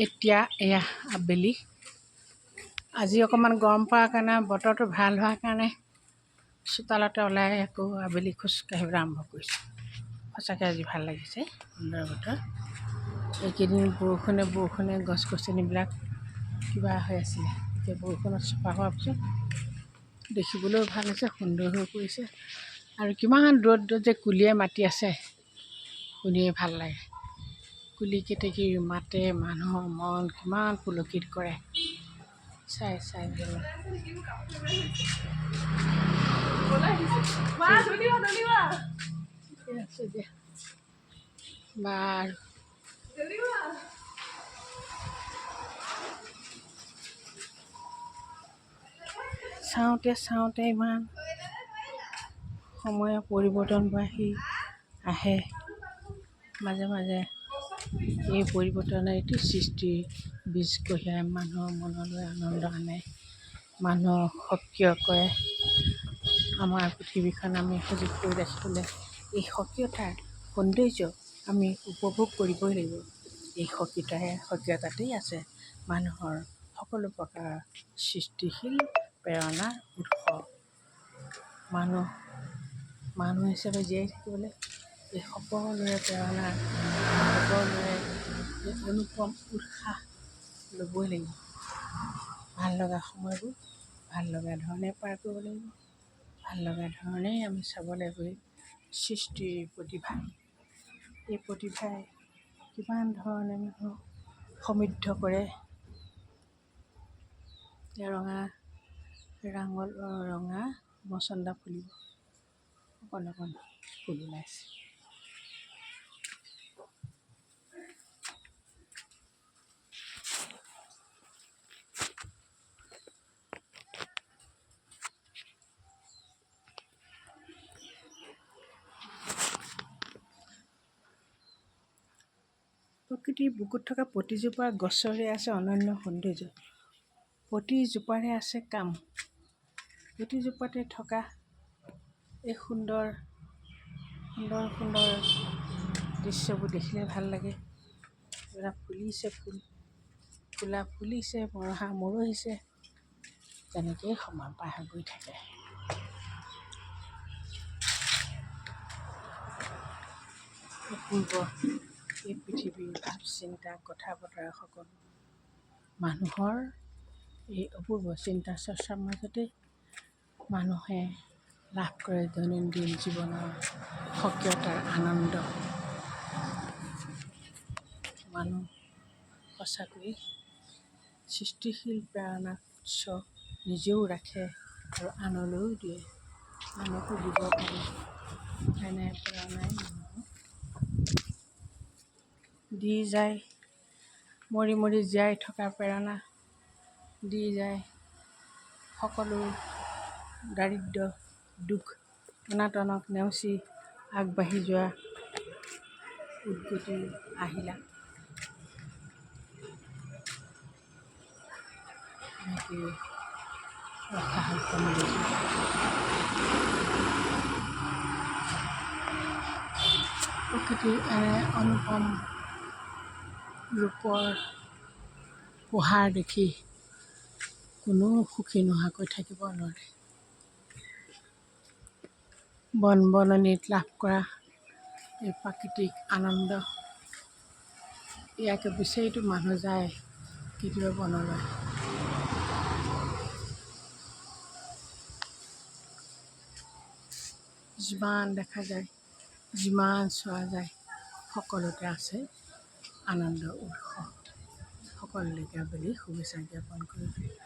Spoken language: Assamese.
এতিয়া এয়া আবেলি আজি অকণমান গৰম পৰাৰ কাৰণে বতৰটো ভাল হোৱাৰ কাৰণে চোতালতে ওলাই আকৌ আবেলি খোজ কাঢ়িবলৈ আৰম্ভ কৰিছোঁ। সঁচাকৈ আজি ভাল লাগিছে, সুন্দৰ বতৰ। এইকেইদিন বৰষুণে গছ গছনিবিলাক কিবা হৈ আছিলে, এতিয়া বৰষুণত চফা হোৱাৰ পিছত দেখিবলৈও ভাল হৈছে, সুন্দৰ হৈ পৰিছে। আৰু কিমান দূৰত দূৰত যে কুলিয়ে মাতি আছে, শুনিয়ে ভাল লাগে। কুলি কেতেকীৰ মাতে মানুহৰ মন কিমান পুলকিত কৰে। চাই ভাল লাগে। ঠিক আছে দিয়া বাৰু। চাওঁতে ইমান সময়ৰ পৰিৱৰ্তন আহি আহে, মাজে মাজে এই পৰিৱৰ্তনে এইটো সৃষ্টিৰ বীজ কঢ়িয়াই মানুহৰ মনলৈ আনন্দ আনে, মানুহক সক্ৰিয় কৰে। আমাৰ পৃথিৱীখন আমি সজীৱ কৰি ৰাখিবলৈ এই সক্ৰিয়তাৰ সৌন্দৰ্য আমি উপভোগ কৰিবই লাগিব। এই সক্ৰিয়তাতেই আছে মানুহৰ সকলো প্ৰকাৰৰ সৃষ্টিশীল প্ৰেৰণাৰ উৎস। মানুহ হিচাপে জীয়াই থাকিবলৈ এই সকলোৰে প্ৰেৰণা, সকলোৰে অনুপম উৎসাহ ল'বই লাগিব। ভাল লগা সময়বোৰ ভাল লগা ধৰণে পাৰ কৰিব লাগিব, ভাল লগা ধৰণেই আমি চাব লাগিব। সৃষ্টিৰ প্ৰতিভা, এই প্ৰতিভাই কিমান ধৰণে মানুহক সমৃদ্ধ কৰে। ৰঙা মচন্দা ফুলিব, অকণ ফুল ওলাইছে। প্ৰকৃতিৰ বুকুত থকা প্ৰতিজোপা গছৰে আছে অনন্য সৌন্দৰ্য, প্ৰতিজোপাৰে আছে কাম, প্ৰতিজোপাতে থকা এই সুন্দৰ দৃশ্যবোৰ দেখিলে ভাল লাগে। ফুলিছে ফুলিছে, মৰহিছে, তেনেকেই সময় পাৰ হৈ গৈ থাকে। অপূৰ্ব এই পৃথিৱীৰ ভাৱ চিন্তা কথা বতৰা সকলো মানুহৰ এই অপূৰ্ব চিন্তা চৰ্চাৰ মাজতে মানুহে লাভ কৰে দৈনন্দিন জীৱনৰ সক্ৰিয়তাৰ আনন্দ। মানুহ সঁচাকৈ সৃষ্টিশীল প্ৰেৰণাৰ উৎস নিজেও ৰাখে আৰু আনলৈও দিয়ে, আনকো দিব পাৰে। এনে প্ৰেৰণাই মানুহক দি যায়, মৰি জীয়াই থকাৰ প্ৰেৰণা দি যায়। সকলো দাৰিদ্ৰ্য দুখ অনাটনক নেওচি আগবাঢ়ি যোৱা উদ্গতিৰ আহিলা। এনেকৈ ৰখা হ'ল প্ৰকৃতিৰ এনে অনুপম ৰূপৰ পোহাৰ দেখি কোনো সুখী নোহোৱাকৈ থাকিব নোৱাৰে। বননিত লাভ কৰা এই প্ৰাকৃতিক আনন্দ, ইয়াকে বিচাৰিতো মানুহ যায় কেতিয়াবা বনলৈ। যিমান দেখা যায়, যিমান চোৱা যায়, সকলোতে আছে আনন্দৰ উৎস। সকলোলৈকে আবেলি শুভেচ্ছা জ্ঞাপন কৰিছোঁ।